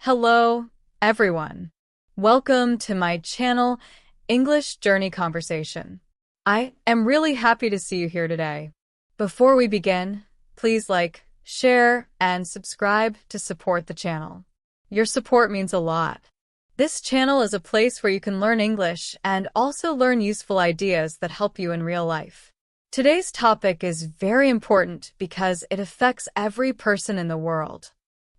Hello, everyone. Welcome to my channel, English Journey Conversation. I am really happy to see you here today. Before we begin, please like, share, and subscribe to support the channel. Your support means a lot. This channel is a place where you can learn English and also learn useful ideas that help you in real life. Today's topic is very important because it affects every person in the world.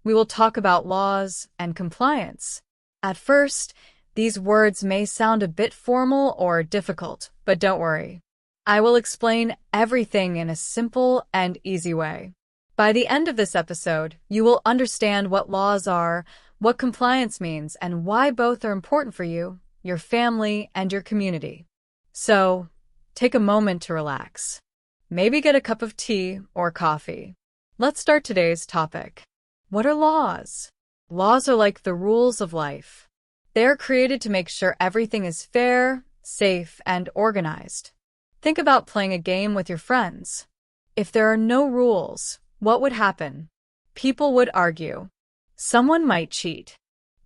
We will talk about laws and compliance. At first, these words may sound a bit formal or difficult, but don't worry. I will explain everything in a simple and easy way. By the end of this episode, you will understand what laws are, what compliance means, and why both are important for you, your family, and your community. So, take a moment to relax. Maybe get a cup of tea or coffee. Let's start today's topic. What are laws? Laws are like the rules of life. They are created to make sure everything is fair, safe, and organized. Think about playing a game with your friends. If there are no rules, what would happen? People would argue. Someone might cheat.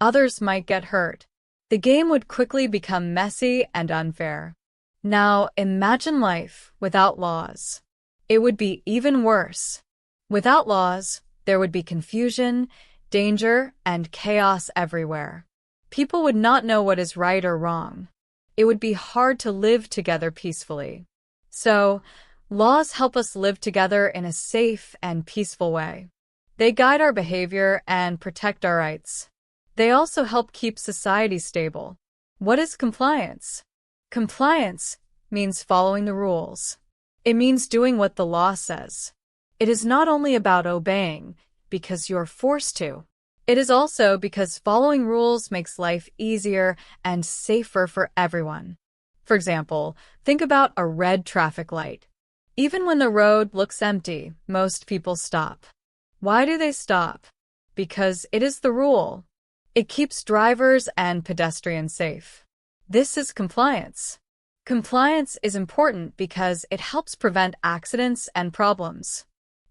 Others might get hurt. The game would quickly become messy and unfair. Now, imagine life without laws. It would be even worse. Without laws, there would be confusion, danger, and chaos everywhere. People would not know what is right or wrong. It would be hard to live together peacefully. So, laws help us live together in a safe and peaceful way. They guide our behavior and protect our rights. They also help keep society stable. What is compliance? Compliance means following the rules. It means doing what the law says. It is not only about obeying, because you're forced to. It is also because following rules makes life easier and safer for everyone. For example, think about a red traffic light. Even when the road looks empty, most people stop. Why do they stop? Because it is the rule. It keeps drivers and pedestrians safe. This is compliance. Compliance is important because it helps prevent accidents and problems.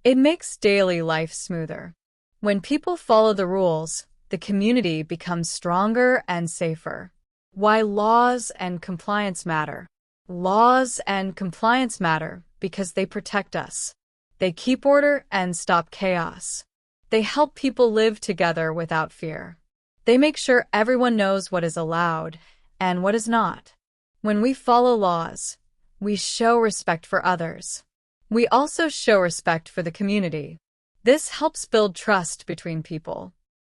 It makes daily life smoother. When people follow the rules, the community becomes stronger and safer. Why laws and compliance matter? Laws and compliance matter because they protect us. They keep order and stop chaos. They help people live together without fear. They make sure everyone knows what is allowed and what is not. When we follow laws, we show respect for others. We also show respect for the community. This helps build trust between people.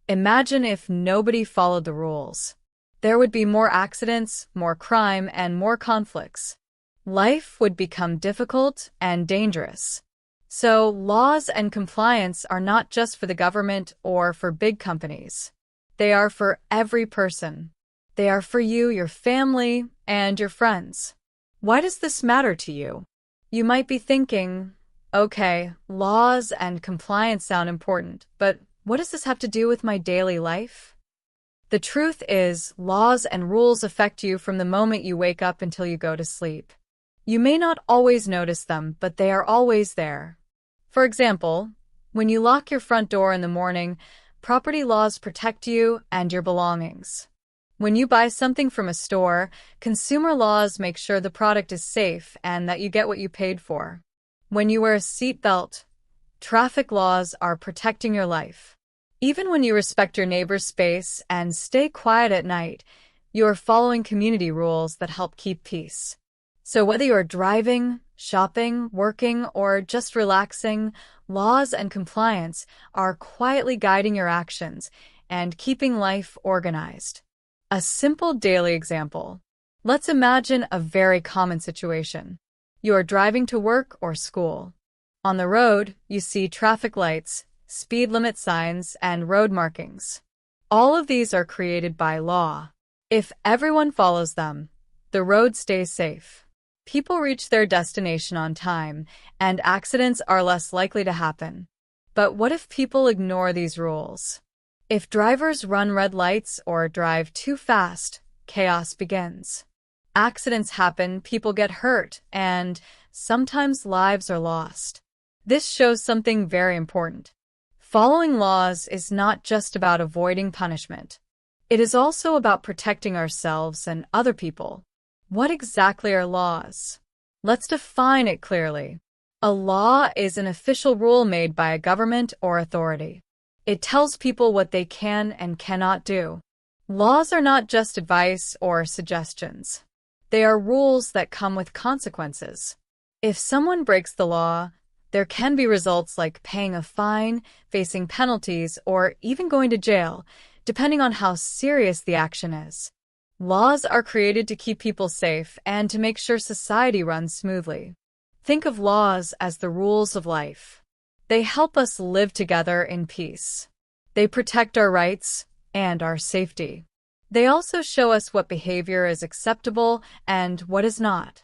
Imagine if nobody followed the rules. There would be more accidents, more crime, and more conflicts. Life would become difficult and dangerous. So, laws and compliance are not just for the government or for big companies. They are for every person. They are for you, your family, and your friends. Why does this matter to you? You might be thinking, okay, laws and compliance sound important, but what does this have to do with my daily life? The truth is, laws and rules affect you from the moment you wake up until you go to sleep. You may not always notice them, but they are always there. For example, when you lock your front door in the morning, property laws protect you and your belongings. When you buy something from a store, consumer laws make sure the product is safe and that you get what you paid for. When you wear a seatbelt, traffic laws are protecting your life. Even when you respect your neighbor's space and stay quiet at night, you are following community rules that help keep peace. So whether you are driving, shopping, working, or just relaxing, laws and compliance are quietly guiding your actions and keeping life organized. A simple daily example. Let's imagine a very common situation. You are driving to work or school. On the road, you see traffic lights, speed limit signs, and road markings. All of these are created by law. If everyone follows them, the road stays safe. People reach their destination on time, and accidents are less likely to happen. But what if people ignore these rules? If drivers run red lights or drive too fast, chaos begins. Accidents happen, people get hurt, and sometimes lives are lost. This shows something very important. Following laws is not just about avoiding punishment. It is also about protecting ourselves and other people. What exactly are laws? Let's define it clearly. A law is an official rule made by a government or authority. It tells people what they can and cannot do. Laws are not just advice or suggestions. They are rules that come with consequences. If someone breaks the law, there can be results like paying a fine, facing penalties, or even going to jail, depending on how serious the action is. Laws are created to keep people safe and to make sure society runs smoothly. Think of laws as the rules of life. They help us live together in peace. They protect our rights and our safety. They also show us what behavior is acceptable and what is not.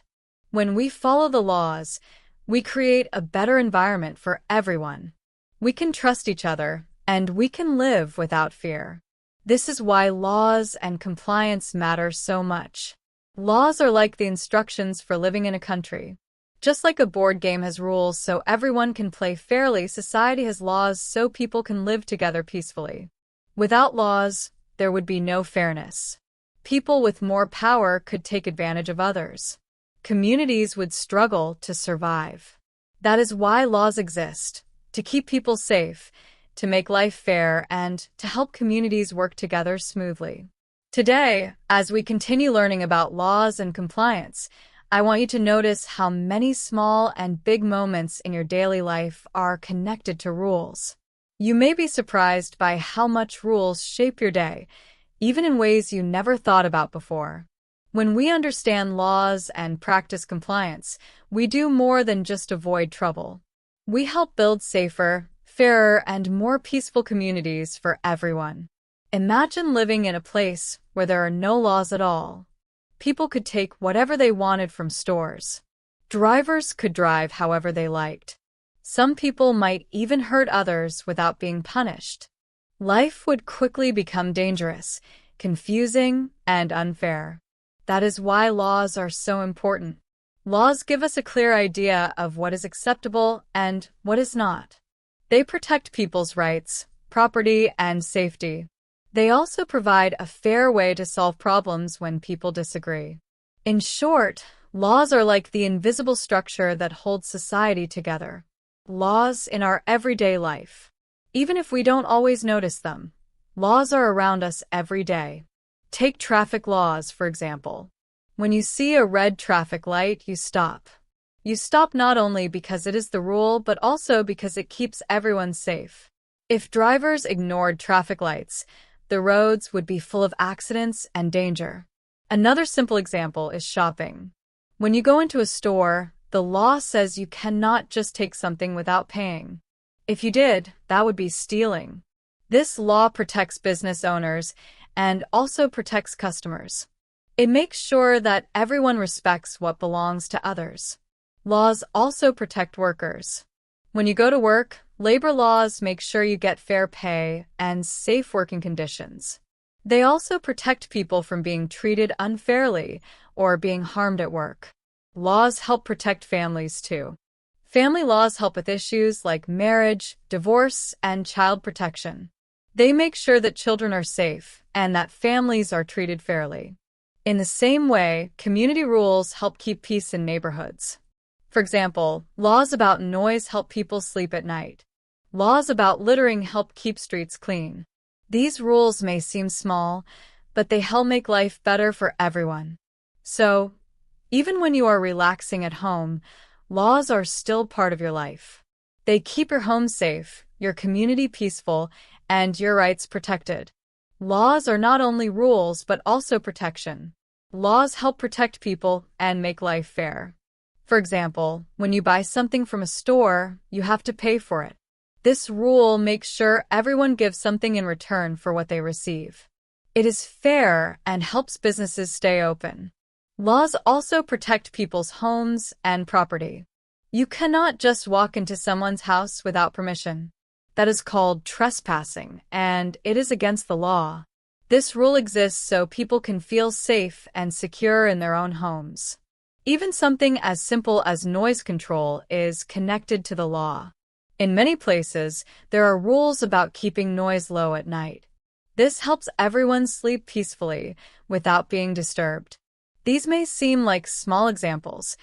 When we follow the laws, we create a better environment for everyone. We can trust each other, and we can live without fear. This is why laws and compliance matter so much. Laws are like the instructions for living in a country. Just like a board game has rules so everyone can play fairly, society has laws so people can live together peacefully. Without laws, there would be no fairness. People with more power could take advantage of others. Communities would struggle to survive. That is why laws exist, to keep people safe, to make life fair, and to help communities work together smoothly. Today, as we continue learning about laws and compliance, I want you to notice how many small and big moments in your daily life are connected to rules. You may be surprised by how much rules shape your day, even in ways you never thought about before. When we understand laws and practice compliance, we do more than just avoid trouble. We help build safer, fairer, and more peaceful communities for everyone. Imagine living in a place where there are no laws at all. People could take whatever they wanted from stores. Drivers could drive however they liked. Some people might even hurt others without being punished. Life would quickly become dangerous, confusing, and unfair. That is why laws are so important. Laws give us a clear idea of what is acceptable and what is not. They protect people's rights, property, and safety. They also provide a fair way to solve problems when people disagree. In short, laws are like the invisible structure that holds society together. Laws in our everyday life. Even if we don't always notice them, laws are around us every day. Take traffic laws, for example. When you see a red traffic light, you stop. You stop not only because it is the rule, but also because it keeps everyone safe. If drivers ignored traffic lights, the roads would be full of accidents and danger. Another simple example is shopping. When you go into a store, the law says you cannot just take something without paying. If you did, that would be stealing. This law protects business owners and also protects customers. It makes sure that everyone respects what belongs to others. Laws also protect workers. When you go to work, labor laws make sure you get fair pay and safe working conditions. They also protect people from being treated unfairly or being harmed at work. Laws help protect families too. Family laws help with issues like marriage, divorce, and child protection. They make sure that children are safe and that families are treated fairly. In the same way, community rules help keep peace in neighborhoods. For example, laws about noise help people sleep at night. Laws about littering help keep streets clean. These rules may seem small, but they help make life better for everyone. So, even when you are relaxing at home, laws are still part of your life. They keep your home safe, your community peaceful, and your rights protected. Laws are not only rules but also protection. Laws help protect people and make life fair. For example, when you buy something from a store, you have to pay for it. This rule makes sure everyone gives something in return for what they receive. It is fair and helps businesses stay open. Laws also protect people's homes and property. You cannot just walk into someone's house without permission. That is called trespassing, and it is against the law. This rule exists so people can feel safe and secure in their own homes. Even something as simple as noise control is connected to the law. In many places, there are rules about keeping noise low at night. This helps everyone sleep peacefully without being disturbed. These may seem like small examples,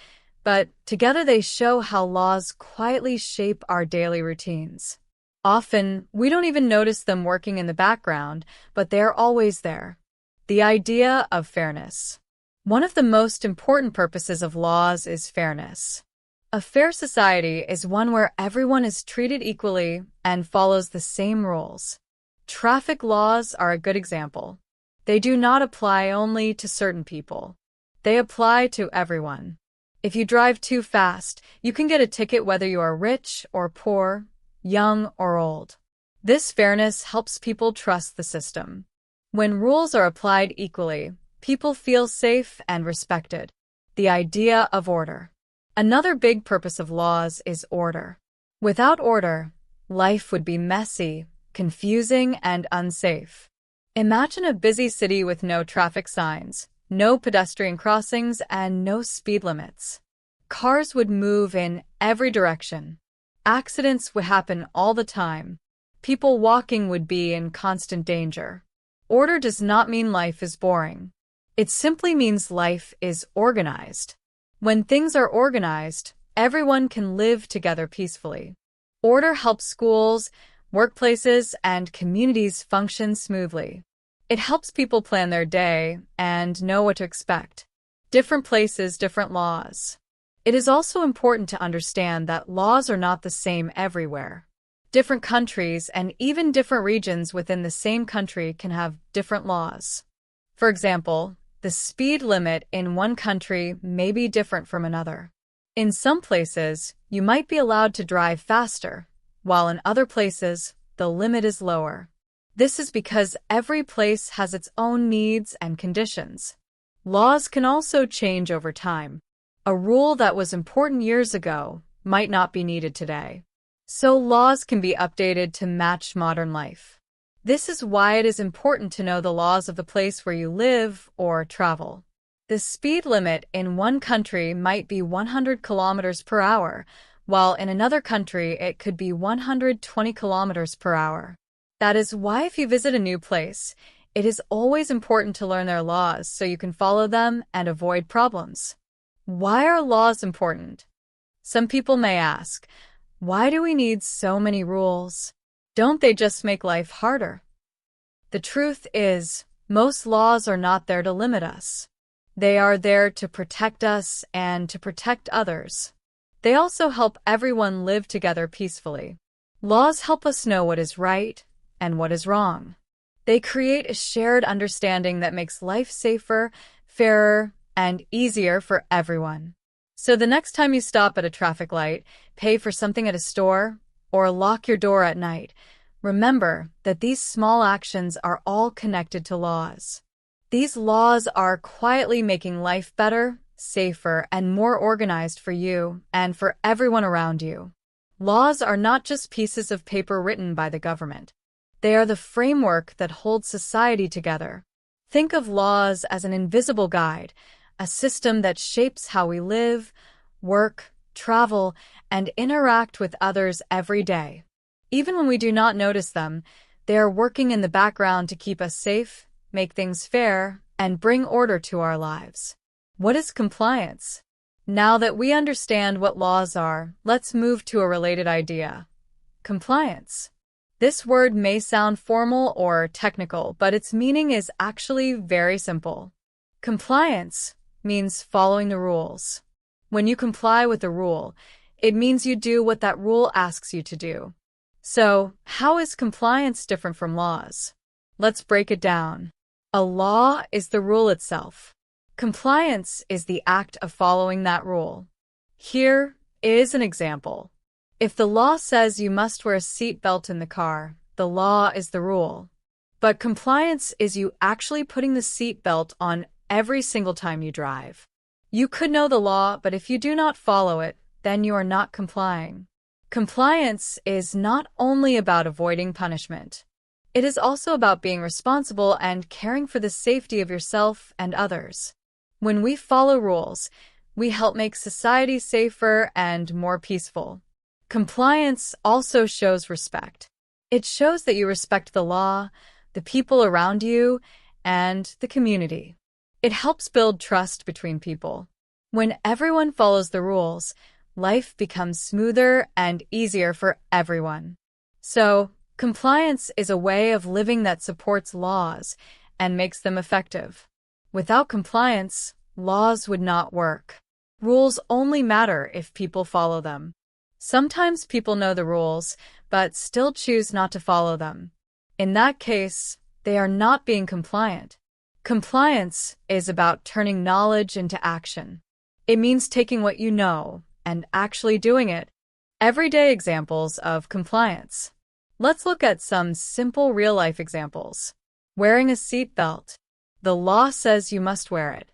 but together they show how laws quietly shape our daily routines. Often, we don't even notice them working in the background, but they're always there. The idea of fairness. One of the most important purposes of laws is fairness. A fair society is one where everyone is treated equally and follows the same rules. Traffic laws are a good example. They do not apply only to certain people. They apply to everyone. If you drive too fast, you can get a ticket whether you are rich or poor, young or old. This fairness helps people trust the system. When rules are applied equally, people feel safe and respected. The idea of order. Another big purpose of laws is order. Without order, life would be messy, confusing, and unsafe. Imagine a busy city with no traffic signs, no pedestrian crossings, and no speed limits. Cars would move in every direction. Accidents would happen all the time. People walking would be in constant danger. Order does not mean life is boring. It simply means life is organized. When things are organized, everyone can live together peacefully. Order helps schools, workplaces, and communities function smoothly. It helps people plan their day and know what to expect. Different places, different laws. It is also important to understand that laws are not the same everywhere. Different countries and even different regions within the same country can have different laws. For example, the speed limit in one country may be different from another. In some places, you might be allowed to drive faster, while in other places, the limit is lower. This is because every place has its own needs and conditions. Laws can also change over time. A rule that was important years ago might not be needed today. So laws can be updated to match modern life. This is why it is important to know the laws of the place where you live or travel. The speed limit in one country might be 100 kilometers per hour, while in another country it could be 120 kilometers per hour. That is why if you visit a new place, it is always important to learn their laws so you can follow them and avoid problems. Why are laws important? Some people may ask, why do we need so many rules? Don't they just make life harder? The truth is, most laws are not there to limit us. They are there to protect us and to protect others. They also help everyone live together peacefully. Laws help us know what is right and what is wrong. They create a shared understanding that makes life safer, fairer, and easier for everyone. So the next time you stop at a traffic light, pay for something at a store, or lock your door at night, remember that these small actions are all connected to laws. These laws are quietly making life better, safer, and more organized for you and for everyone around you. Laws are not just pieces of paper written by the government. They are the framework that holds society together. Think of laws as an invisible guide, a system that shapes how we live, work, travel, and interact with others every day. Even when we do not notice them, they are working in the background to keep us safe, make things fair, and bring order to our lives. What is compliance? Now that we understand what laws are, let's move to a related idea. Compliance. This word may sound formal or technical, but its meaning is actually very simple. Compliance means following the rules. When you comply with a rule, it means you do what that rule asks you to do. So, how is compliance different from laws? Let's break it down. A law is the rule itself. Compliance is the act of following that rule. Here is an example. If the law says you must wear a seat belt in the car, the law is the rule. But compliance is you actually putting the seat belt on every single time you drive. You could know the law, but if you do not follow it, then you are not complying. Compliance is not only about avoiding punishment. It is also about being responsible and caring for the safety of yourself and others. When we follow rules, we help make society safer and more peaceful. Compliance also shows respect. It shows that you respect the law, the people around you, and the community. It helps build trust between people. When everyone follows the rules, life becomes smoother and easier for everyone. So, compliance is a way of living that supports laws and makes them effective. Without compliance, laws would not work. Rules only matter if people follow them. Sometimes people know the rules, but still choose not to follow them. In that case, they are not being compliant. Compliance is about turning knowledge into action. It means taking what you know and actually doing it. Everyday examples of compliance. Let's look at some simple real-life examples. Wearing a seatbelt. The law says you must wear it.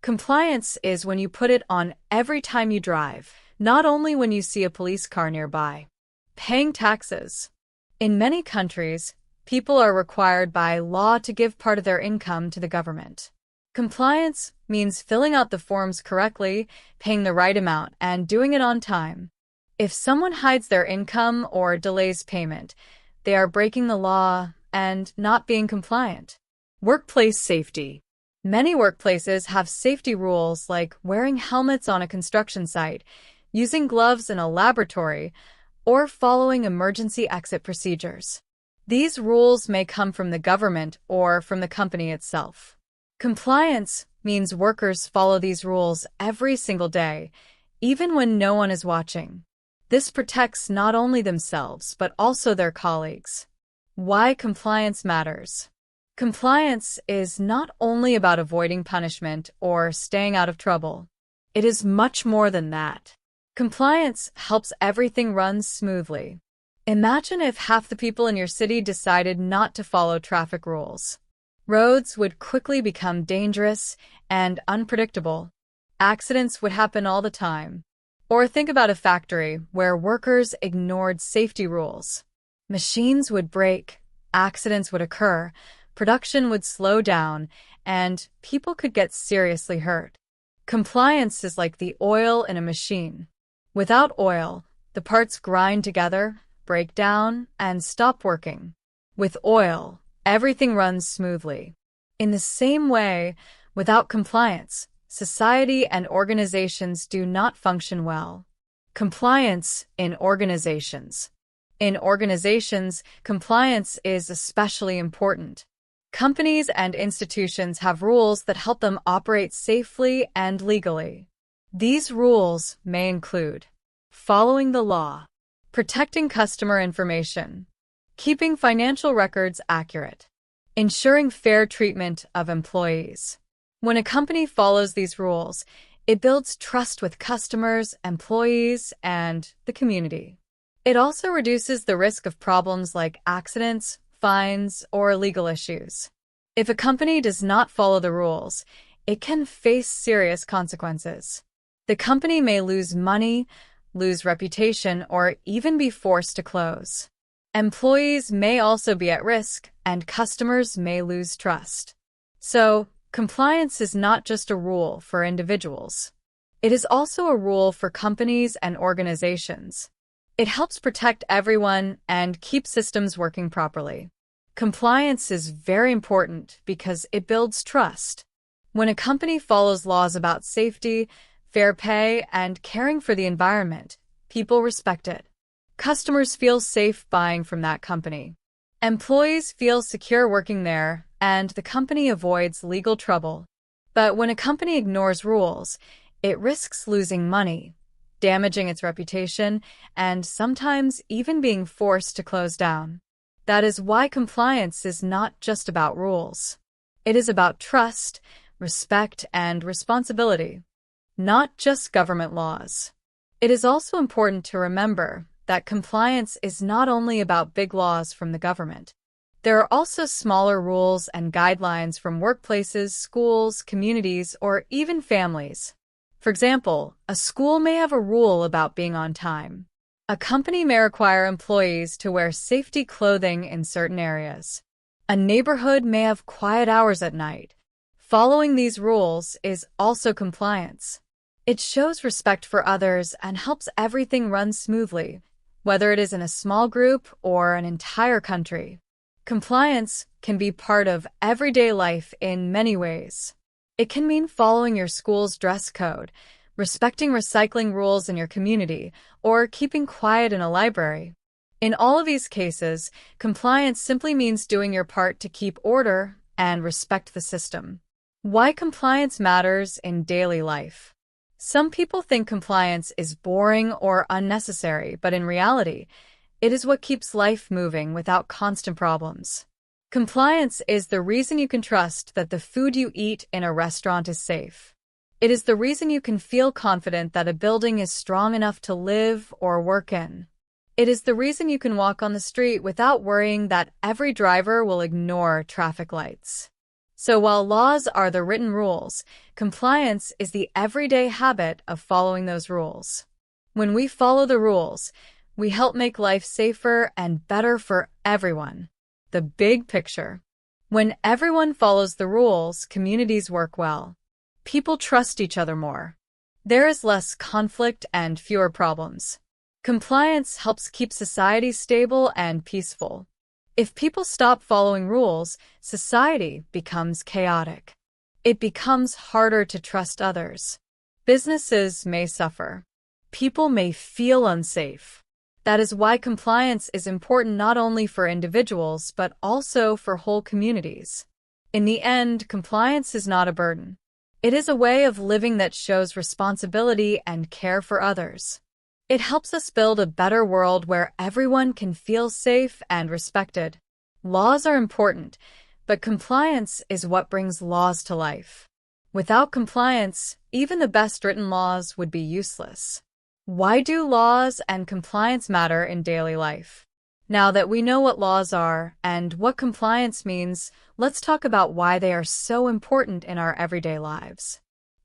Compliance is when you put it on every time you drive, not only when you see a police car nearby. Paying taxes. In many countries, people are required by law to give part of their income to the government. Compliance means filling out the forms correctly, paying the right amount, and doing it on time. If someone hides their income or delays payment, they are breaking the law and not being compliant. Workplace safety. Many workplaces have safety rules like wearing helmets on a construction site, using gloves in a laboratory, or following emergency exit procedures. These rules may come from the government or from the company itself. Compliance means workers follow these rules every single day, even when no one is watching. This protects not only themselves, but also their colleagues. Why compliance matters. Compliance is not only about avoiding punishment or staying out of trouble. It is much more than that. Compliance helps everything run smoothly. Imagine if half the people in your city decided not to follow traffic rules. Roads would quickly become dangerous and unpredictable. Accidents would happen all the time. Or think about a factory where workers ignored safety rules. Machines would break, accidents would occur, production would slow down, and people could get seriously hurt. Compliance is like the oil in a machine. Without oil, the parts grind together, break down, and stop working. With oil, everything runs smoothly. In the same way, without compliance, society and organizations do not function well. Compliance in organizations. In organizations, compliance is especially important. Companies and institutions have rules that help them operate safely and legally. These rules may include following the law, protecting customer information, keeping financial records accurate, ensuring fair treatment of employees. When a company follows these rules, it builds trust with customers, employees, and the community. It also reduces the risk of problems like accidents, fines, or legal issues. If a company does not follow the rules, it can face serious consequences. The company may lose money, lose reputation, or even be forced to close. Employees may also be at risk, and customers may lose trust. So, compliance is not just a rule for individuals. It is also a rule for companies and organizations. It helps protect everyone and keep systems working properly. Compliance is very important because it builds trust. When a company follows laws about safety, fair pay, and caring for the environment, people respect it. Customers feel safe buying from that company. Employees feel secure working there, and the company avoids legal trouble. But when a company ignores rules, it risks losing money, damaging its reputation, and sometimes even being forced to close down. That is why compliance is not just about rules. It is about trust, respect, and responsibility, not just government laws. It is also important to remember that compliance is not only about big laws from the government. There are also smaller rules and guidelines from workplaces, schools, communities, or even families. For example, a school may have a rule about being on time. A company may require employees to wear safety clothing in certain areas. A neighborhood may have quiet hours at night. Following these rules is also compliance. It shows respect for others and helps everything run smoothly, whether it is in a small group or an entire country. Compliance can be part of everyday life in many ways. It can mean following your school's dress code, respecting recycling rules in your community, or keeping quiet in a library. In all of these cases, compliance simply means doing your part to keep order and respect the system. Why compliance matters in daily life. Some people think compliance is boring or unnecessary, but in reality, it is what keeps life moving without constant problems. Compliance is the reason you can trust that the food you eat in a restaurant is safe. It is the reason you can feel confident that a building is strong enough to live or work in. It is the reason you can walk on the street without worrying that every driver will ignore traffic lights. So while laws are the written rules, compliance is the everyday habit of following those rules. When we follow the rules, we help make life safer and better for everyone. The big picture. When everyone follows the rules, communities work well. People trust each other more. There is less conflict and fewer problems. Compliance helps keep society stable and peaceful. If people stop following rules, society becomes chaotic. It becomes harder to trust others. Businesses may suffer. People may feel unsafe. That is why compliance is important not only for individuals but also for whole communities. In the end, compliance is not a burden. It is a way of living that shows responsibility and care for others. It helps us build a better world where everyone can feel safe and respected. Laws are important, but compliance is what brings laws to life. Without compliance, even the best written laws would be useless. Why do laws and compliance matter in daily life? Now that we know what laws are and what compliance means, let's talk about why they are so important in our everyday lives.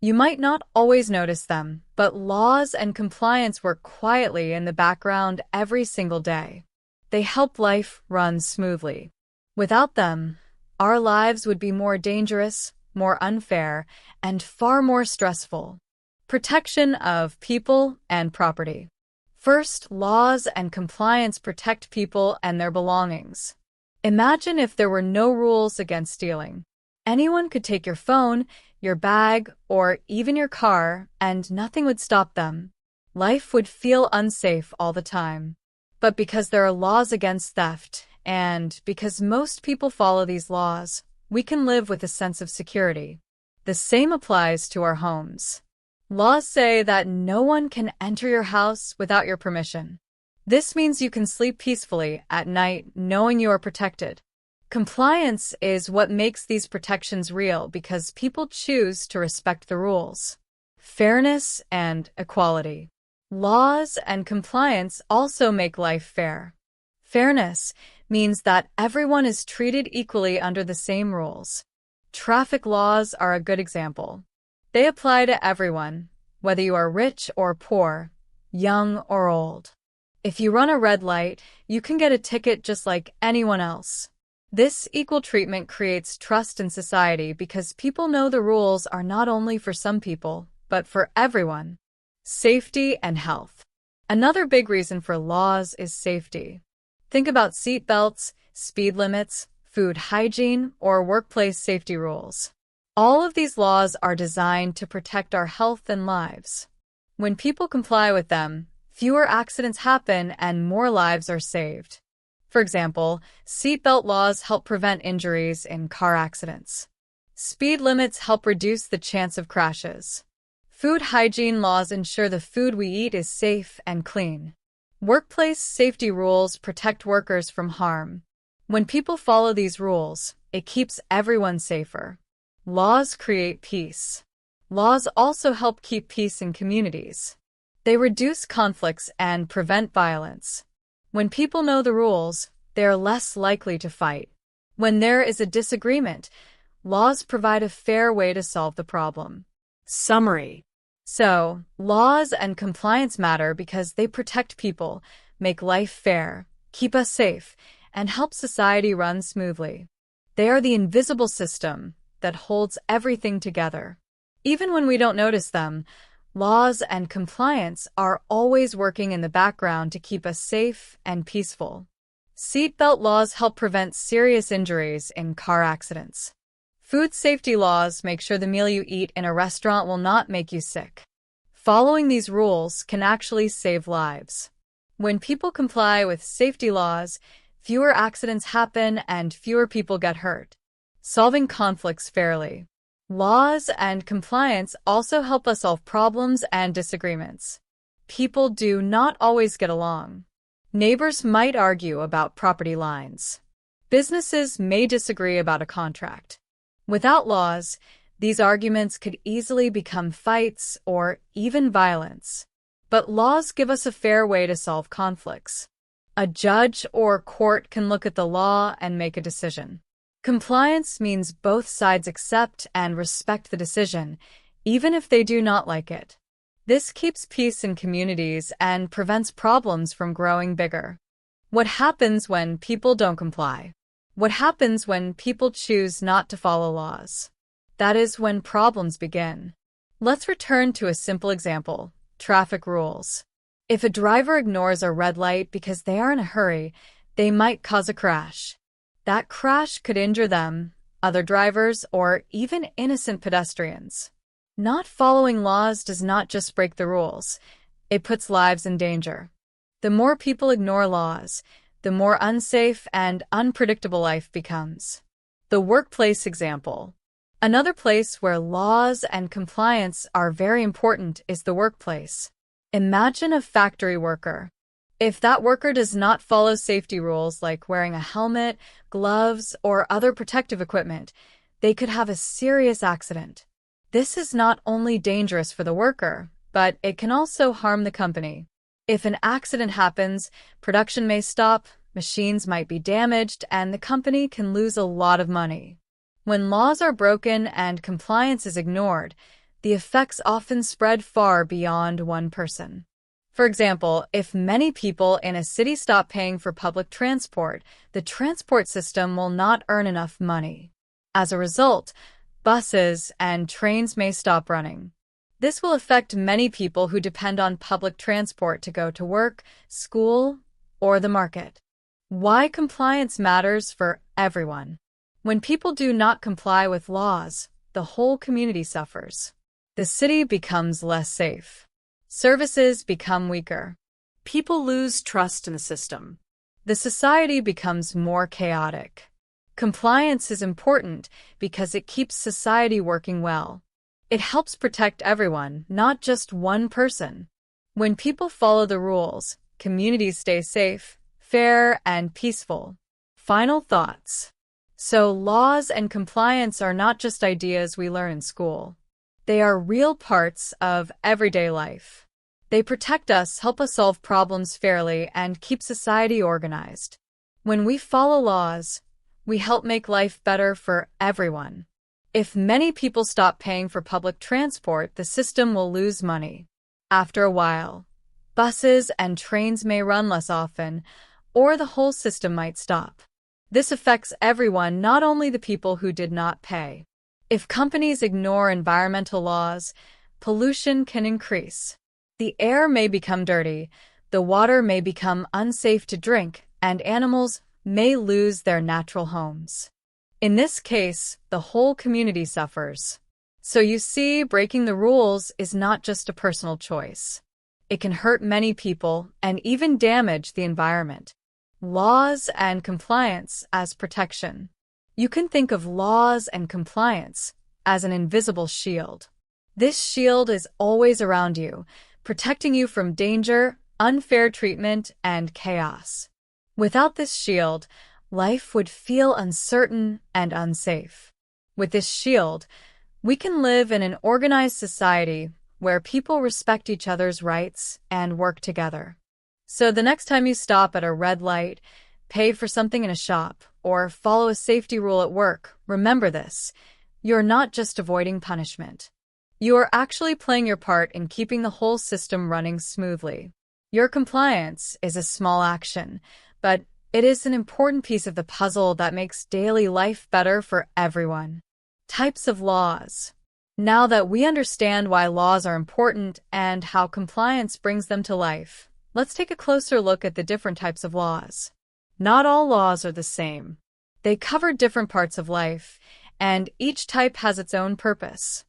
You might not always notice them, but laws and compliance work quietly in the background every single day. They help life run smoothly. Without them, our lives would be more dangerous, more unfair, and far more stressful. Protection of people and property. First, laws and compliance protect people and their belongings. Imagine if there were no rules against stealing. Anyone could take your phone, your bag, or even your car, and nothing would stop them. Life would feel unsafe all the time. But because there are laws against theft, and because most people follow these laws, we can live with a sense of security. The same applies to our homes. Laws say that no one can enter your house without your permission. This means you can sleep peacefully at night knowing you are protected. Compliance is what makes these protections real because people choose to respect the rules. Fairness and equality. Laws and compliance also make life fair. Fairness means that everyone is treated equally under the same rules. Traffic laws are a good example. They apply to everyone, whether you are rich or poor, young or old. If you run a red light, you can get a ticket just like anyone else. This equal treatment creates trust in society because people know the rules are not only for some people, but for everyone. Safety and health. Another big reason for laws is safety. Think about seat belts, speed limits, food hygiene, or workplace safety rules. All of these laws are designed to protect our health and lives. When people comply with them, fewer accidents happen and more lives are saved. For example, seatbelt laws help prevent injuries in car accidents. Speed limits help reduce the chance of crashes. Food hygiene laws ensure the food we eat is safe and clean. Workplace safety rules protect workers from harm. When people follow these rules, it keeps everyone safer. Laws create peace. Laws also help keep peace in communities. They reduce conflicts and prevent violence. When people know the rules, they are less likely to fight. When there is a disagreement, laws provide a fair way to solve the problem. Summary. So, laws and compliance matter because they protect people, make life fair, keep us safe, and help society run smoothly. They are the invisible system that holds everything together. Even when we don't notice them, Laws and compliance are always working in the background to keep us safe and peaceful. Seatbelt laws help prevent serious injuries in car accidents. Food safety laws make sure the meal you eat in a restaurant will not make you sick. Following these rules can actually save lives. When people comply with safety laws, fewer accidents happen and fewer people get hurt. Solving conflicts fairly. Laws and compliance also help us solve problems and disagreements. People do not always get along. Neighbors might argue about property lines. Businesses may disagree about a contract. Without laws, these arguments could easily become fights or even violence. But laws give us a fair way to solve conflicts. A judge or court can look at the law and make a decision. Compliance means both sides accept and respect the decision, even if they do not like it. This keeps peace in communities and prevents problems from growing bigger. What happens when people don't comply? What happens when people choose not to follow laws? That is when problems begin. Let's return to a simple example: traffic rules. If a driver ignores a red light because they are in a hurry, they might cause a crash. That crash could injure them, other drivers, or even innocent pedestrians. Not following laws does not just break the rules, it puts lives in danger. The more people ignore laws, the more unsafe and unpredictable life becomes. The workplace example. Another place where laws and compliance are very important is the workplace. Imagine a factory worker. If that worker does not follow safety rules like wearing a helmet, gloves, or other protective equipment, they could have a serious accident. This is not only dangerous for the worker, but it can also harm the company. If an accident happens, production may stop, machines might be damaged, and the company can lose a lot of money. When laws are broken and compliance is ignored, the effects often spread far beyond one person. For example, if many people in a city stop paying for public transport, the transport system will not earn enough money. As a result, buses and trains may stop running. This will affect many people who depend on public transport to go to work, school, or the market. Why compliance matters for everyone. When people do not comply with laws, the whole community suffers. The city becomes less safe. Services become weaker. People lose trust in the system. The society becomes more chaotic. Compliance is important because it keeps society working well. It helps protect everyone, not just one person. When people follow the rules, communities stay safe, fair, and peaceful. Final thoughts. So laws and compliance are not just ideas we learn in school. They are real parts of everyday life. They protect us, help us solve problems fairly, and keep society organized. When we follow laws, we help make life better for everyone. If many people stop paying for public transport, the system will lose money. After a while, buses and trains may run less often, or the whole system might stop. This affects everyone, not only the people who did not pay. If companies ignore environmental laws, pollution can increase. The air may become dirty, the water may become unsafe to drink, and animals may lose their natural homes. In this case, the whole community suffers. So you see, breaking the rules is not just a personal choice. It can hurt many people and even damage the environment. Laws and compliance as protection. You can think of laws and compliance as an invisible shield. This shield is always around you, protecting you from danger, unfair treatment, and chaos. Without this shield, life would feel uncertain and unsafe. With this shield, we can live in an organized society where people respect each other's rights and work together. So the next time you stop at a red light, pay for something in a shop, or follow a safety rule at work, remember this: you're not just avoiding punishment. You are actually playing your part in keeping the whole system running smoothly. Your compliance is a small action, but it is an important piece of the puzzle that makes daily life better for everyone. Types of laws. Now that we understand why laws are important and how compliance brings them to life, let's take a closer look at the different types of laws. Not all laws are the same. They cover different parts of life, and each type has its own purpose.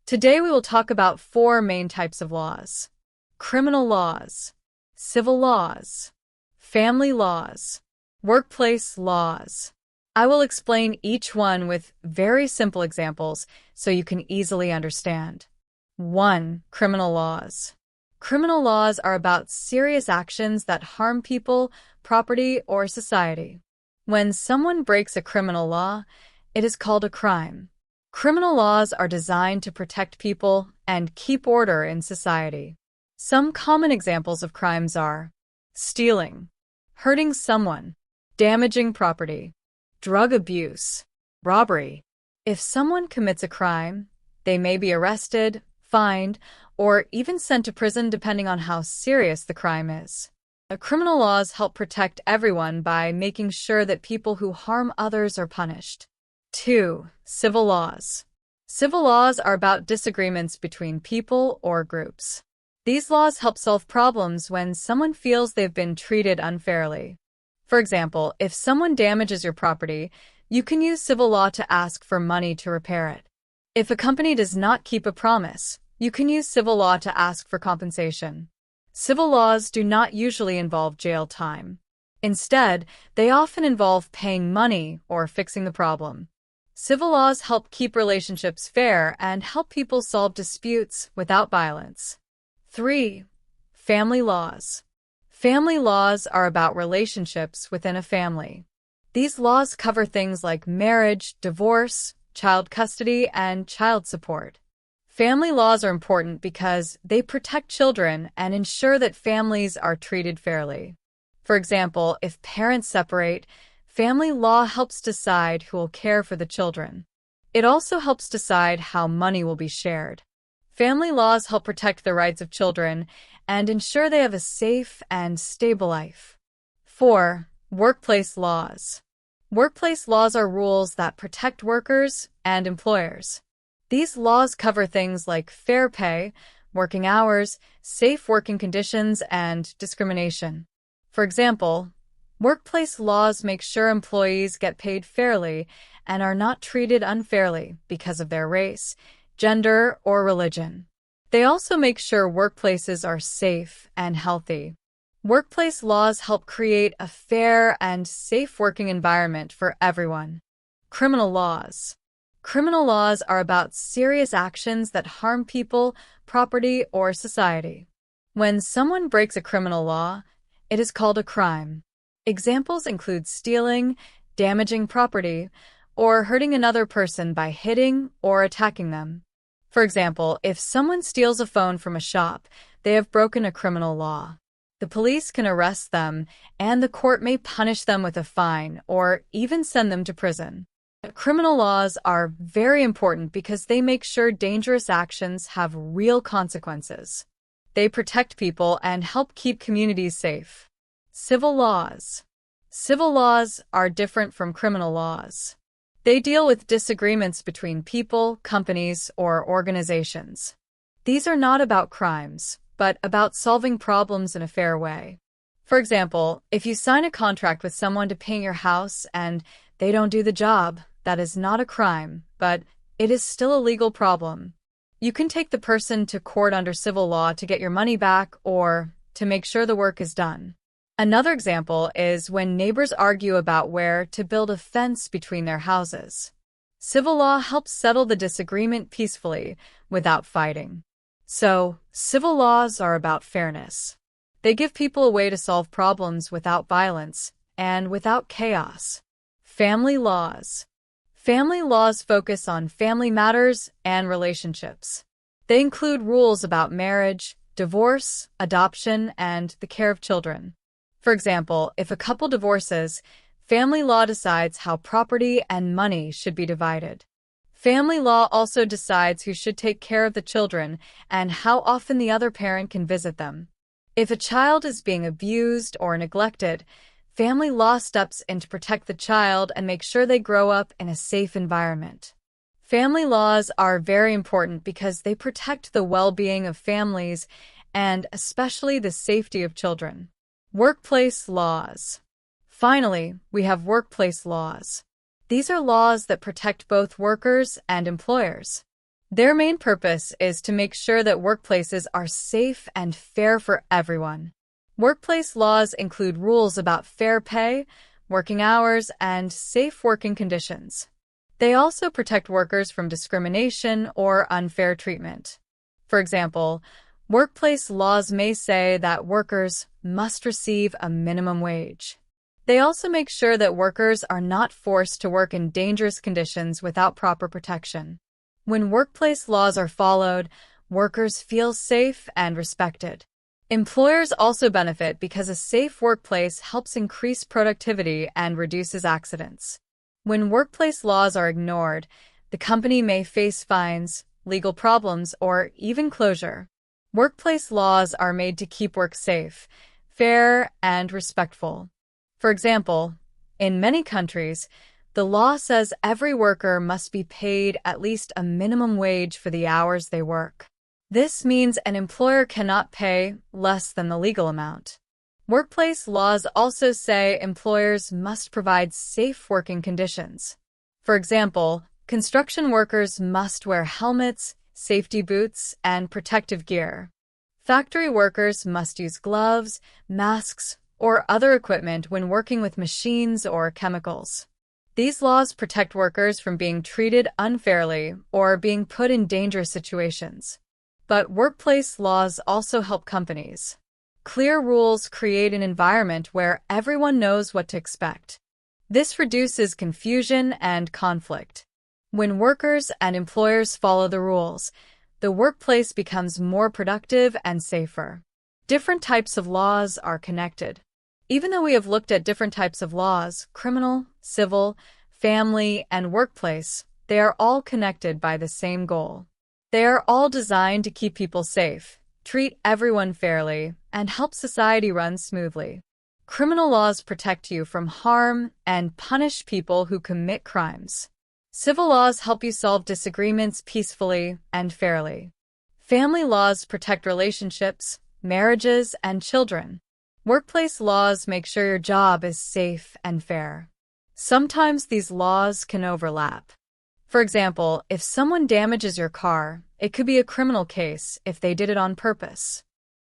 Today we will talk about 4 main types of laws: criminal laws, civil laws, family laws, workplace laws. I will explain each one with very simple examples so you can easily understand. 1. Criminal laws. Criminal laws are about serious actions that harm people, property, or society. When someone breaks a criminal law, it is called a crime. Criminal laws are designed to protect people and keep order in society. Some common examples of crimes are stealing, hurting someone, damaging property, drug abuse, robbery. If someone commits a crime, they may be arrested, fined, or even sent to prison depending on how serious the crime is. Criminal laws help protect everyone by making sure that people who harm others are punished. 2. Civil laws. Civil laws are about disagreements between people or groups. These laws help solve problems when someone feels they've been treated unfairly. For example, if someone damages your property, you can use civil law to ask for money to repair it. If a company does not keep a promise, you can use civil law to ask for compensation. Civil laws do not usually involve jail time. Instead, they often involve paying money or fixing the problem. Civil laws help keep relationships fair and help people solve disputes without violence. 3. Family laws. Family laws are about relationships within a family. These laws cover things like marriage, divorce, child custody, and child support. Family laws are important because they protect children and ensure that families are treated fairly. For example, if parents separate, family law helps decide who will care for the children. It also helps decide how money will be shared. Family laws help protect the rights of children and ensure they have a safe and stable life. 4. Workplace laws. Workplace laws are rules that protect workers and employers. These laws cover things like fair pay, working hours, safe working conditions, and discrimination. For example, workplace laws make sure employees get paid fairly and are not treated unfairly because of their race, gender, or religion. They also make sure workplaces are safe and healthy. Workplace laws help create a fair and safe working environment for everyone. Criminal laws. Criminal laws are about serious actions that harm people, property, or society. When someone breaks a criminal law, it is called a crime. Examples include stealing, damaging property, or hurting another person by hitting or attacking them. For example, if someone steals a phone from a shop, they have broken a criminal law. The police can arrest them, and the court may punish them with a fine or even send them to prison. Criminal laws are very important because they make sure dangerous actions have real consequences. They protect people and help keep communities safe. Civil laws. Civil laws are different from criminal laws. They deal with disagreements between people, companies, or organizations. These are not about crimes, but about solving problems in a fair way. For example, if you sign a contract with someone to paint your house and they don't do the job, that is not a crime, but it is still a legal problem. You can take the person to court under civil law to get your money back or to make sure the work is done. Another example is when neighbors argue about where to build a fence between their houses. Civil law helps settle the disagreement peacefully without fighting. So, civil laws are about fairness. They give people a way to solve problems without violence and without chaos. Family laws. Family laws focus on family matters and relationships. They include rules about marriage, divorce, adoption, and the care of children. For example, if a couple divorces, family law decides how property and money should be divided. Family law also decides who should take care of the children and how often the other parent can visit them. If a child is being abused or neglected, family law steps in to protect the child and make sure they grow up in a safe environment. Family laws are very important because they protect the well-being of families and especially the safety of children. Workplace laws. Finally, we have workplace laws. These are laws that protect both workers and employers. Their main purpose is to make sure that workplaces are safe and fair for everyone. Workplace laws include rules about fair pay, working hours, and safe working conditions. They also protect workers from discrimination or unfair treatment. For example, workplace laws may say that workers must receive a minimum wage. They also make sure that workers are not forced to work in dangerous conditions without proper protection. When workplace laws are followed, workers feel safe and respected. Employers also benefit because a safe workplace helps increase productivity and reduces accidents. When workplace laws are ignored, the company may face fines, legal problems, or even closure. Workplace laws are made to keep work safe, fair, and respectful. For example, in many countries, the law says every worker must be paid at least a minimum wage for the hours they work. This means an employer cannot pay less than the legal amount. Workplace laws also say employers must provide safe working conditions. For example, construction workers must wear helmets, safety boots, and protective gear. Factory workers must use gloves, masks, or other equipment when working with machines or chemicals. These laws protect workers from being treated unfairly or being put in dangerous situations. But workplace laws also help companies. Clear rules create an environment where everyone knows what to expect. This reduces confusion and conflict. When workers and employers follow the rules, the workplace becomes more productive and safer. Different types of laws are connected. Even though we have looked at different types of laws, criminal, civil, family, and workplace, they are all connected by the same goal. They are all designed to keep people safe, treat everyone fairly, and help society run smoothly. Criminal laws protect you from harm and punish people who commit crimes. Civil laws help you solve disagreements peacefully and fairly. Family laws protect relationships, marriages, and children. Workplace laws make sure your job is safe and fair. Sometimes these laws can overlap. For example, if someone damages your car, it could be a criminal case if they did it on purpose.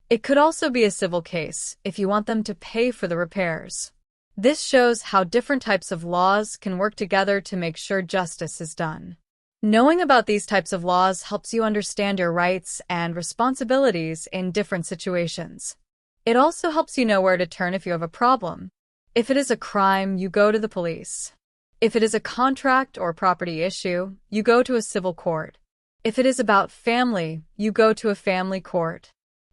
It could also be a civil case if you want them to pay for the repairs. This shows how different types of laws can work together to make sure justice is done. Knowing about these types of laws helps you understand your rights and responsibilities in different situations. It also helps you know where to turn if you have a problem. If it is a crime, you go to the police. If it is a contract or property issue, you go to a civil court. If it is about family, you go to a family court.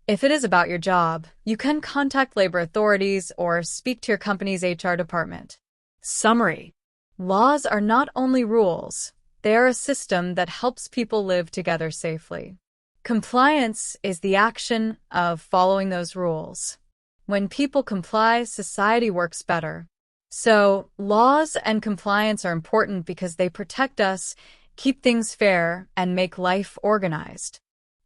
If it is about your job, you can contact labor authorities or speak to your company's HR department. Summary: laws are not only rules, they are a system that helps people live together safely. Compliance is the action of following those rules. When people comply, society works better. So, laws and compliance are important because they protect us, keep things fair, and make life organized.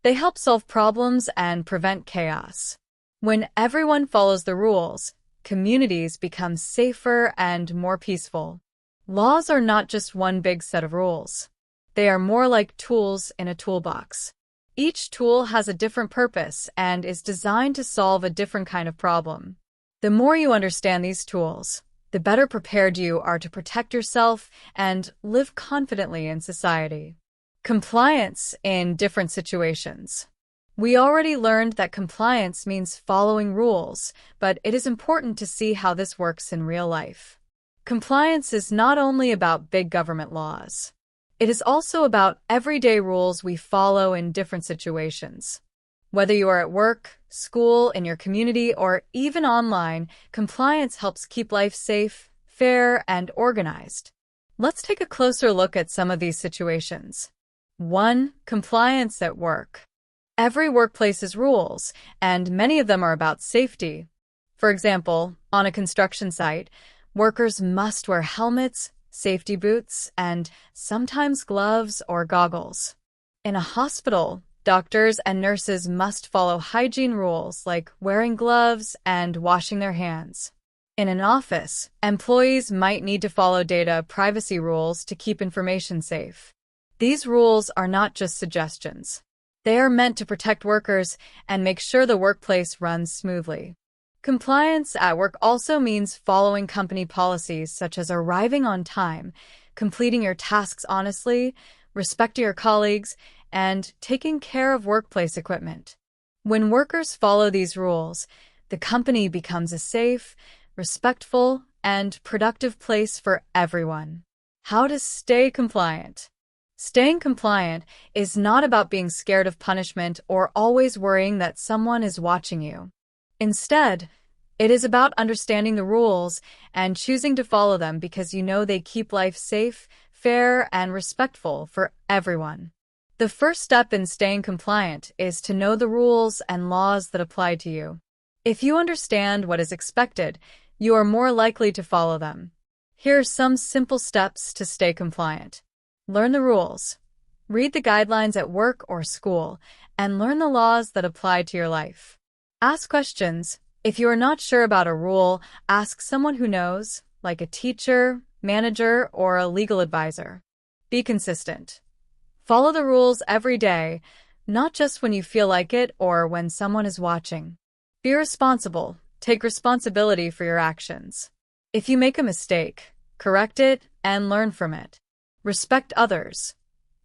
They help solve problems and prevent chaos. When everyone follows the rules, communities become safer and more peaceful. Laws are not just one big set of rules. They are more like tools in a toolbox. Each tool has a different purpose and is designed to solve a different kind of problem. The more you understand these tools, the better prepared you are to protect yourself and live confidently in society. Compliance in different situations. We already learned that compliance means following rules, but it is important to see how this works in real life. Compliance is not only about big government laws. It is also about everyday rules we follow in different situations. Whether you are at work, school, in your community, or even online, compliance helps keep life safe, fair, and organized. Let's take a closer look at some of these situations. 1. Compliance at work. Every workplace has rules, and many of them are about safety. For example, on a construction site, workers must wear helmets, safety boots, and sometimes gloves or goggles. In a hospital, doctors and nurses must follow hygiene rules like wearing gloves and washing their hands. In an office, employees might need to follow data privacy rules to keep information safe. These rules are not just suggestions. They are meant to protect workers and make sure the workplace runs smoothly. Compliance at work also means following company policies such as arriving on time, completing your tasks honestly, respecting your colleagues, and taking care of workplace equipment. When workers follow these rules, the company becomes a safe, respectful, and productive place for everyone. How to stay compliant? Staying compliant is not about being scared of punishment or always worrying that someone is watching you. Instead, it is about understanding the rules and choosing to follow them because you know they keep life safe, fair, and respectful for everyone. The first step in staying compliant is to know the rules and laws that apply to you. If you understand what is expected, you are more likely to follow them. Here are some simple steps to stay compliant. Learn the rules. Read the guidelines at work or school, and learn the laws that apply to your life. Ask questions. If you are not sure about a rule, ask someone who knows, like a teacher, manager, or a legal advisor. Be consistent. Follow the rules every day, not just when you feel like it or when someone is watching. Be responsible. Take responsibility for your actions. If you make a mistake, correct it and learn from it. Respect others.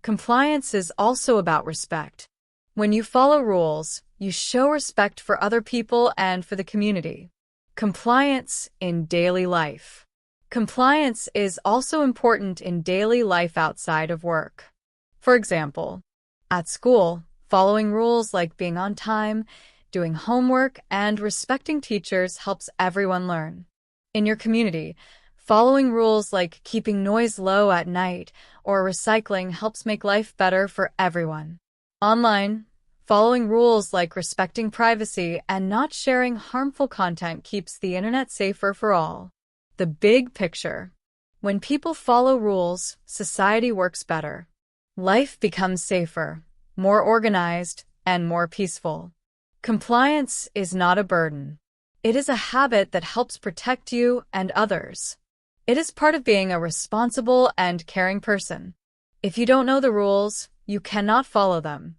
Compliance is also about respect. When you follow rules, you show respect for other people and for the community. Compliance in daily life. Compliance is also important in daily life outside of work. For example, at school, following rules like being on time, doing homework, and respecting teachers helps everyone learn. In your community, following rules like keeping noise low at night or recycling helps make life better for everyone. Online, following rules like respecting privacy and not sharing harmful content keeps the internet safer for all. The big picture. When people follow rules, society works better. Life becomes safer, more organized, and more peaceful. Compliance is not a burden. It is a habit that helps protect you and others. It is part of being a responsible and caring person. If you don't know the rules, you cannot follow them.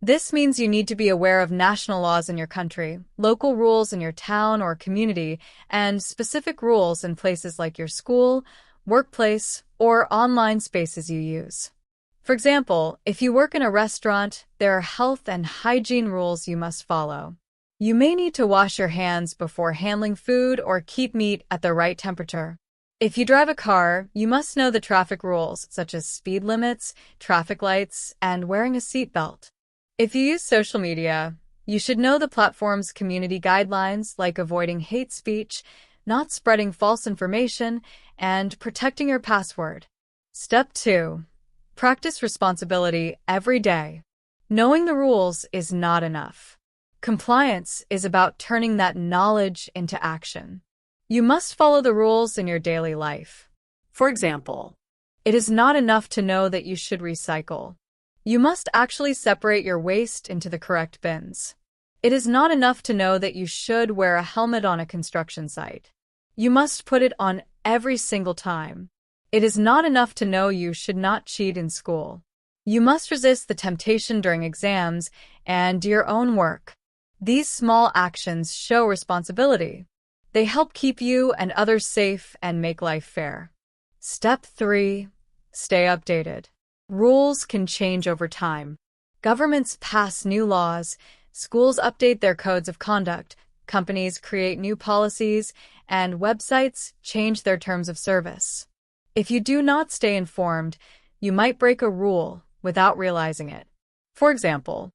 This means you need to be aware of national laws in your country, local rules in your town or community, and specific rules in places like your school, workplace, or online spaces you use. For example, if you work in a restaurant, there are health and hygiene rules you must follow. You may need to wash your hands before handling food or keep meat at the right temperature. If you drive a car, you must know the traffic rules, such as speed limits, traffic lights, and wearing a seatbelt. If you use social media, you should know the platform's community guidelines like avoiding hate speech, not spreading false information, and protecting your password. Step 2. Practice responsibility every day. Knowing the rules is not enough. Compliance is about turning that knowledge into action. You must follow the rules in your daily life. For example, it is not enough to know that you should recycle. You must actually separate your waste into the correct bins. It is not enough to know that you should wear a helmet on a construction site. You must put it on every single time. It is not enough to know you should not cheat in school. You must resist the temptation during exams and do your own work. These small actions show responsibility. They help keep you and others safe and make life fair. Step 3. Stay updated. Rules can change over time. Governments pass new laws, schools update their codes of conduct, companies create new policies, and websites change their terms of service. If you do not stay informed, you might break a rule without realizing it. For example,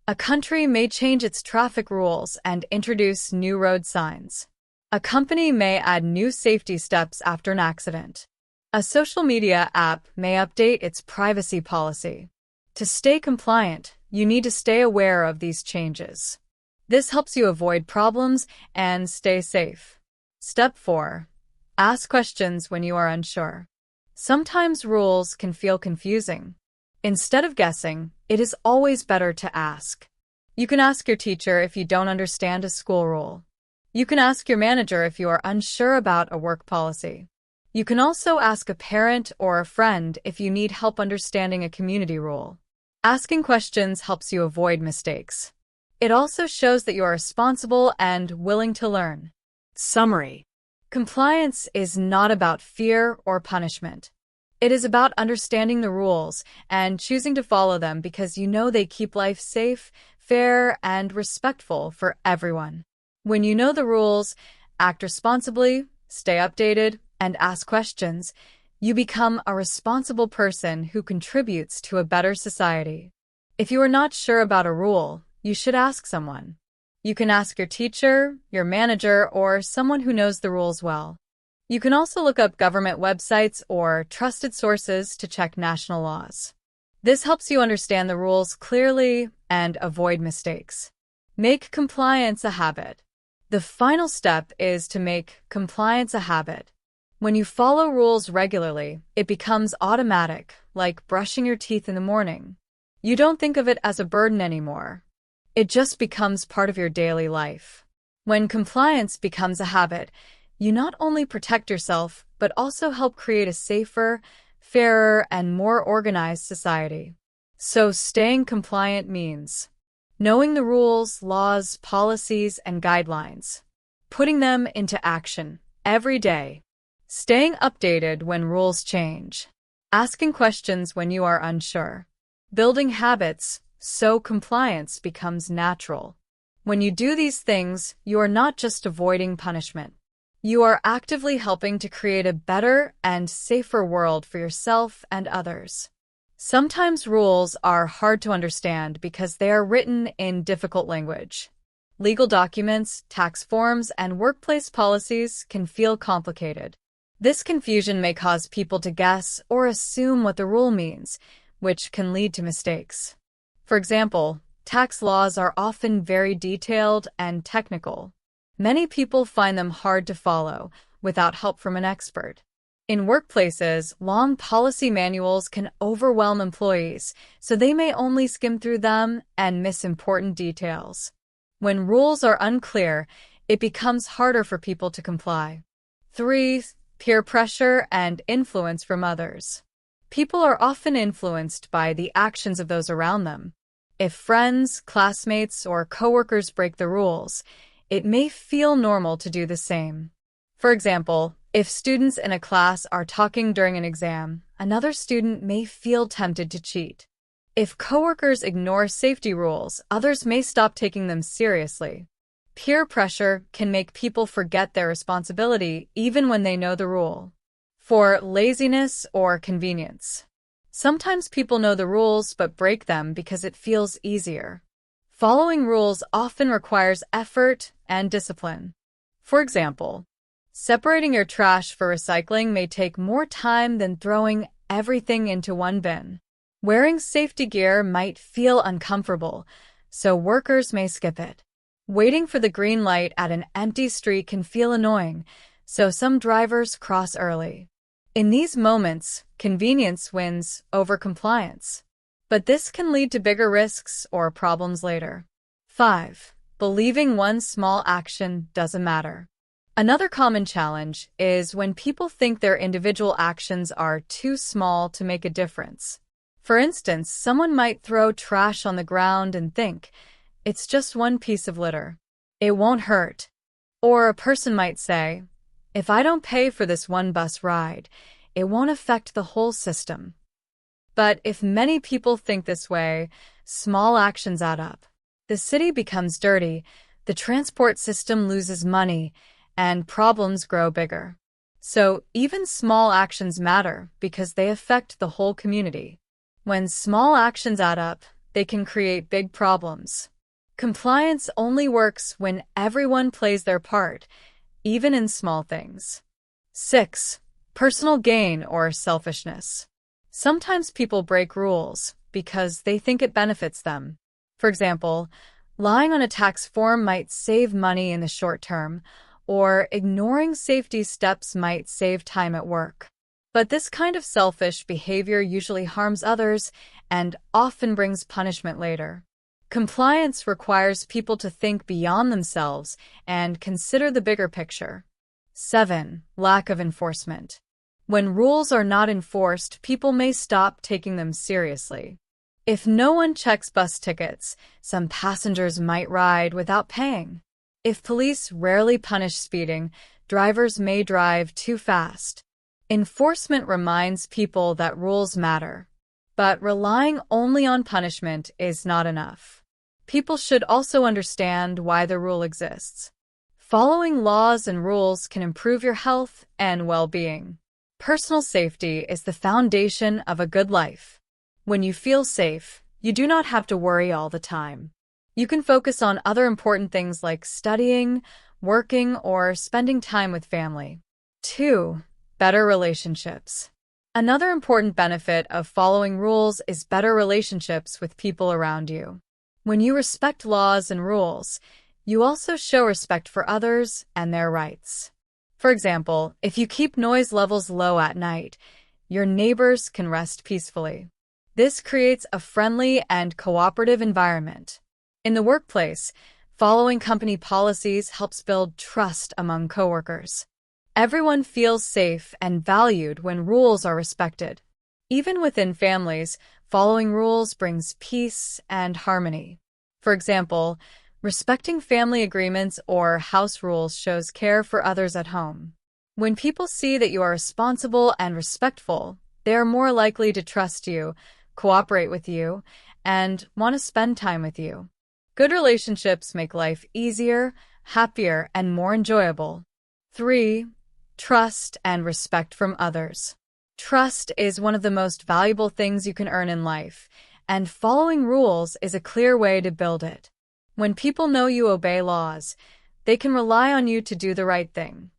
a country may change its traffic rules and introduce new road signs. A company may add new safety steps after an accident. A social media app may update its privacy policy. To stay compliant, you need to stay aware of these changes. This helps you avoid problems and stay safe. Step 4. Ask questions when you are unsure. Sometimes rules can feel confusing. Instead of guessing, it is always better to ask. You can ask your teacher if you don't understand a school rule. You can ask your manager if you are unsure about a work policy. You can also ask a parent or a friend if you need help understanding a community rule. Asking questions helps you avoid mistakes. It also shows that you are responsible and willing to learn. Summary. Compliance is not about fear or punishment. It is about understanding the rules and choosing to follow them because you know they keep life safe, fair, and respectful for everyone. When you know the rules, act responsibly, stay updated, and ask questions, you become a responsible person who contributes to a better society. If you are not sure about a rule, you should ask someone. You can ask your teacher, your manager, or someone who knows the rules well. You can also look up government websites or trusted sources to check national laws. This helps you understand the rules clearly and avoid mistakes. Make compliance a habit. The final step is to make compliance a habit. When you follow rules regularly, it becomes automatic, like brushing your teeth in the morning. You don't think of it as a burden anymore. It just becomes part of your daily life. When compliance becomes a habit, you not only protect yourself, but also help create a safer, fairer, and more organized society. So staying compliant means knowing the rules, laws, policies, and guidelines, putting them into action every day, staying updated when rules change, asking questions when you are unsure, building habits so compliance becomes natural. When you do these things, you are not just avoiding punishment. You are actively helping to create a better and safer world for yourself and others. Sometimes rules are hard to understand because they are written in difficult language. Legal documents, tax forms, and workplace policies can feel complicated. This confusion may cause people to guess or assume what the rule means, which can lead to mistakes. For example, tax laws are often very detailed and technical. Many people find them hard to follow without help from an expert. In workplaces, long policy manuals can overwhelm employees, so they may only skim through them and miss important details. When rules are unclear, it becomes harder for people to comply. 3. Peer pressure and influence from others. People are often influenced by the actions of those around them. If friends, classmates, or coworkers break the rules, it may feel normal to do the same. For example, if students in a class are talking during an exam, another student may feel tempted to cheat. If coworkers ignore safety rules, others may stop taking them seriously. Peer pressure can make people forget their responsibility even when they know the rule. For laziness or convenience. Sometimes people know the rules but break them because it feels easier. Following rules often requires effort and discipline. For example, separating your trash for recycling may take more time than throwing everything into one bin. Wearing safety gear might feel uncomfortable, so workers may skip it. Waiting for the green light at an empty street can feel annoying, so some drivers cross early. In these moments, convenience wins over compliance. But this can lead to bigger risks or problems later. 5. Believing one small action doesn't matter. Another common challenge is when people think their individual actions are too small to make a difference. For instance, someone might throw trash on the ground and think, it's just one piece of litter. It won't hurt. Or a person might say, if I don't pay for this one bus ride, it won't affect the whole system. But if many people think this way, small actions add up. The city becomes dirty, the transport system loses money, and problems grow bigger. So even small actions matter because they affect the whole community. When small actions add up, they can create big problems. Compliance only works when everyone plays their part, even in small things. 6. Personal gain or selfishness. Sometimes people break rules because they think it benefits them. For example, lying on a tax form might save money in the short term, or ignoring safety steps might save time at work. But this kind of selfish behavior usually harms others and often brings punishment later. Compliance requires people to think beyond themselves and consider the bigger picture. 7. Lack of enforcement. When rules are not enforced, people may stop taking them seriously. If no one checks bus tickets, some passengers might ride without paying. If police rarely punish speeding, drivers may drive too fast. Enforcement reminds people that rules matter. But relying only on punishment is not enough. People should also understand why the rule exists. Following laws and rules can improve your health and well-being. Personal safety is the foundation of a good life. When you feel safe, you do not have to worry all the time. You can focus on other important things like studying, working, or spending time with family. 2. Better relationships. Another important benefit of following rules is better relationships with people around you. When you respect laws and rules, you also show respect for others and their rights. For example, if you keep noise levels low at night, your neighbors can rest peacefully. This creates a friendly and cooperative environment. In the workplace, following company policies helps build trust among coworkers. Everyone feels safe and valued when rules are respected. Even within families, following rules brings peace and harmony. For example, respecting family agreements or house rules shows care for others at home. When people see that you are responsible and respectful, they are more likely to trust you, cooperate with you, and want to spend time with you. Good relationships make life easier, happier, and more enjoyable. 3. Trust and respect from others. Trust is one of the most valuable things you can earn in life, and following rules is a clear way to build it. When people know you obey laws, they can rely on you to do the right thing.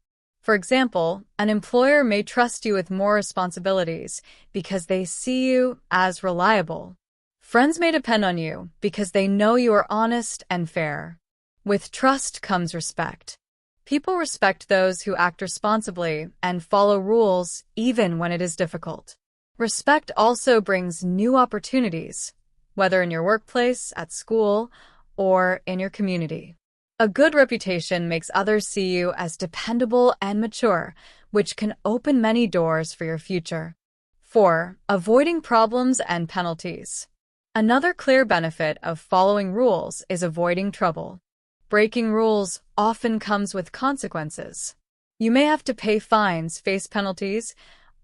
For example, an employer may trust you with more responsibilities because they see you as reliable. Friends may depend on you because they know you are honest and fair. With trust comes respect. People respect those who act responsibly and follow rules even when it is difficult. Respect also brings new opportunities, whether in your workplace, at school, or in your community. A good reputation makes others see you as dependable and mature, which can open many doors for your future. 4. Avoiding problems and penalties. Another clear benefit of following rules is avoiding trouble. Breaking rules often comes with consequences. You may have to pay fines, face penalties,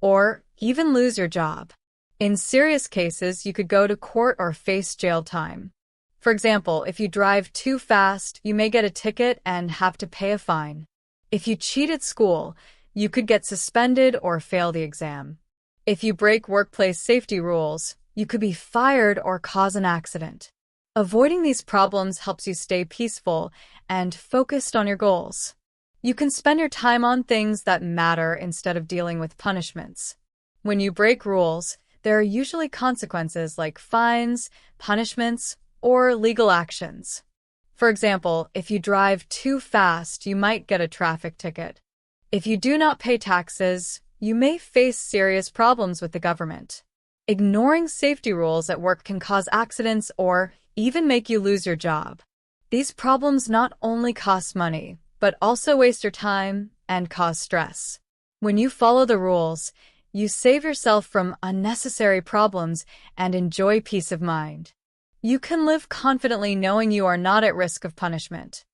or even lose your job. In serious cases, you could go to court or face jail time. For example, if you drive too fast, you may get a ticket and have to pay a fine. If you cheat at school, you could get suspended or fail the exam. If you break workplace safety rules, you could be fired or cause an accident. Avoiding these problems helps you stay peaceful and focused on your goals. You can spend your time on things that matter instead of dealing with punishments. When you break rules, there are usually consequences like fines, punishments, or legal actions. For example, if you drive too fast, you might get a traffic ticket. If you do not pay taxes, you may face serious problems with the government. Ignoring safety rules at work can cause accidents or even make you lose your job. These problems not only cost money, but also waste your time and cause stress. When you follow the rules, you save yourself from unnecessary problems and enjoy peace of mind. You can live confidently knowing you are not at risk of punishment.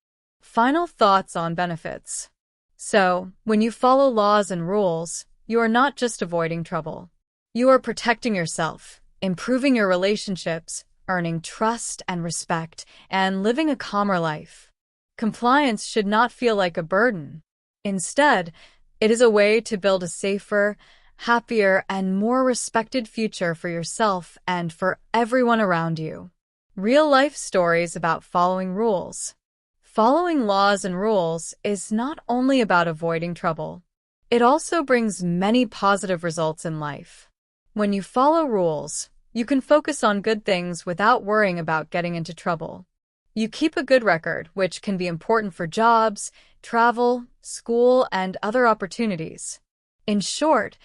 Final thoughts on benefits. So, when you follow laws and rules, you are not just avoiding trouble. You are protecting yourself, improving your relationships, earning trust and respect, and living a calmer life. Compliance should not feel like a burden. Instead, it is a way to build a safer, happier, and more respected future for yourself and for everyone around you. Real-life stories about following rules. Following laws and rules is not only about avoiding trouble. It also brings many positive results in life. When you follow rules, you can focus on good things without worrying about getting into trouble. You keep a good record, which can be important for jobs, travel, school, and other opportunities. In short,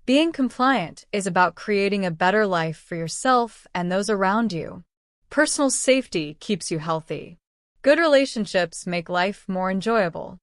Being compliant is about creating a better life for yourself and those around you. Personal safety keeps you healthy. Good relationships make life more enjoyable.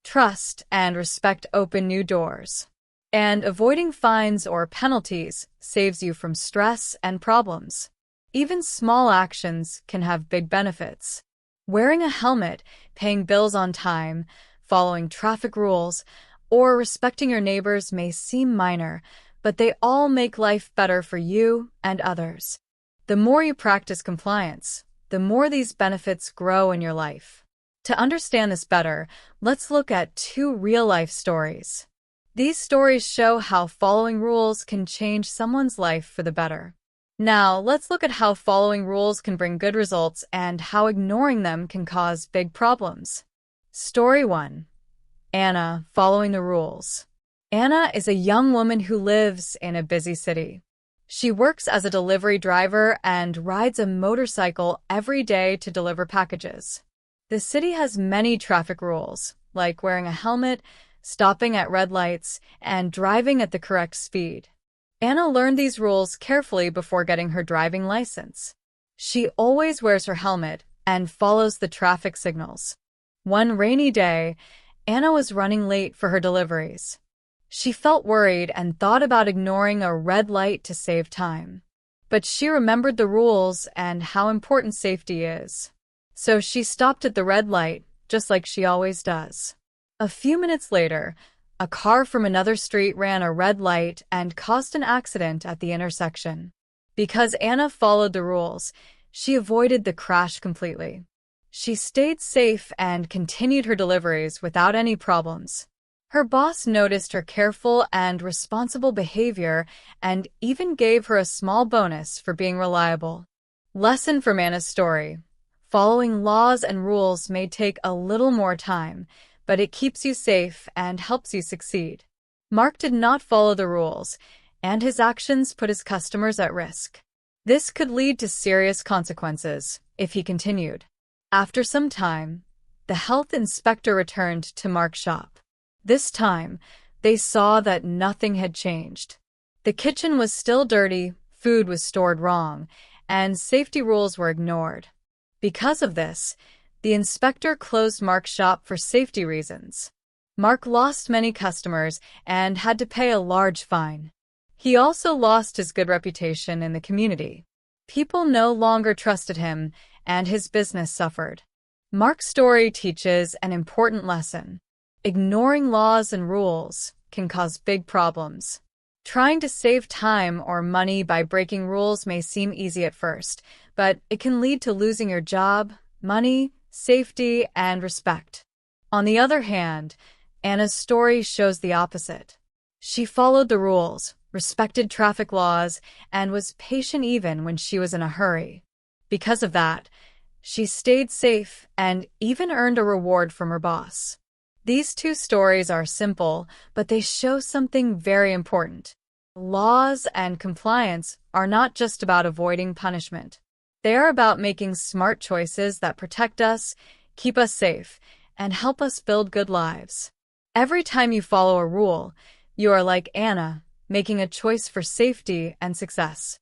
Trust and respect open new doors. And avoiding fines or penalties saves you from stress and problems. Even small actions can have big benefits. Wearing a helmet, paying bills on time, following traffic rules, or respecting your neighbors may seem minor, but they all make life better for you and others. The more you practice compliance, the more these benefits grow in your life. To understand this better, let's look at two real-life stories. These stories show how following rules can change someone's life for the better. Now, let's look at how following rules can bring good results and how ignoring them can cause big problems. Story 1. Anna following the rules. Anna is a young woman who lives in a busy city. She works as a delivery driver and rides a motorcycle every day to deliver packages. The city has many traffic rules, like wearing a helmet, stopping at red lights, and driving at the correct speed. Anna learned these rules carefully before getting her driving license. She always wears her helmet and follows the traffic signals. One rainy day, Anna was running late for her deliveries. She felt worried and thought about ignoring a red light to save time. But she remembered the rules and how important safety is. So she stopped at the red light, just like she always does. A few minutes later, a car from another street ran a red light and caused an accident at the intersection. Because Anna followed the rules, she avoided the crash completely. She stayed safe and continued her deliveries without any problems. Her boss noticed her careful and responsible behavior and even gave her a small bonus for being reliable. Lesson from Anna's story. Following laws and rules may take a little more time, but it keeps you safe and helps you succeed. Mark did not follow the rules, and his actions put his customers at risk. This could lead to serious consequences if he continued. After some time, the health inspector returned to Mark's shop. This time, they saw that nothing had changed. The kitchen was still dirty, food was stored wrong, and safety rules were ignored. Because of this, the inspector closed Mark's shop for safety reasons. Mark lost many customers and had to pay a large fine. He also lost his good reputation in the community. People no longer trusted him, and his business suffered. Mark's story teaches an important lesson. Ignoring laws and rules can cause big problems. Trying to save time or money by breaking rules may seem easy at first, but it can lead to losing your job, money, safety, and respect. On the other hand, Anna's story shows the opposite. She followed the rules, respected traffic laws, and was patient even when she was in a hurry. Because of that, she stayed safe and even earned a reward from her boss. These two stories are simple, but they show something very important. Laws and compliance are not just about avoiding punishment. They are about making smart choices that protect us, keep us safe, and help us build good lives. Every time you follow a rule, you are like Anna, making a choice for safety and success.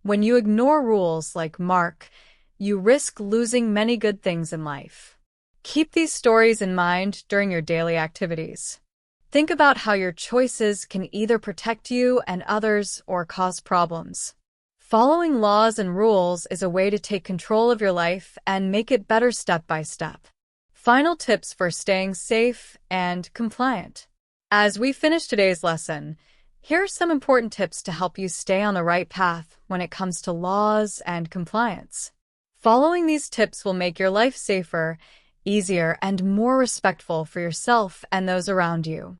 When you ignore rules like Mark, you risk losing many good things in life. Keep these stories in mind during your daily activities. Think about how your choices can either protect you and others or cause problems. Following laws and rules is a way to take control of your life and make it better step by step. Final tips for staying safe and compliant. As we finish today's lesson, here are some important tips to help you stay on the right path when it comes to laws and compliance. Following these tips will make your life safer, easier, and more respectful for yourself and those around you.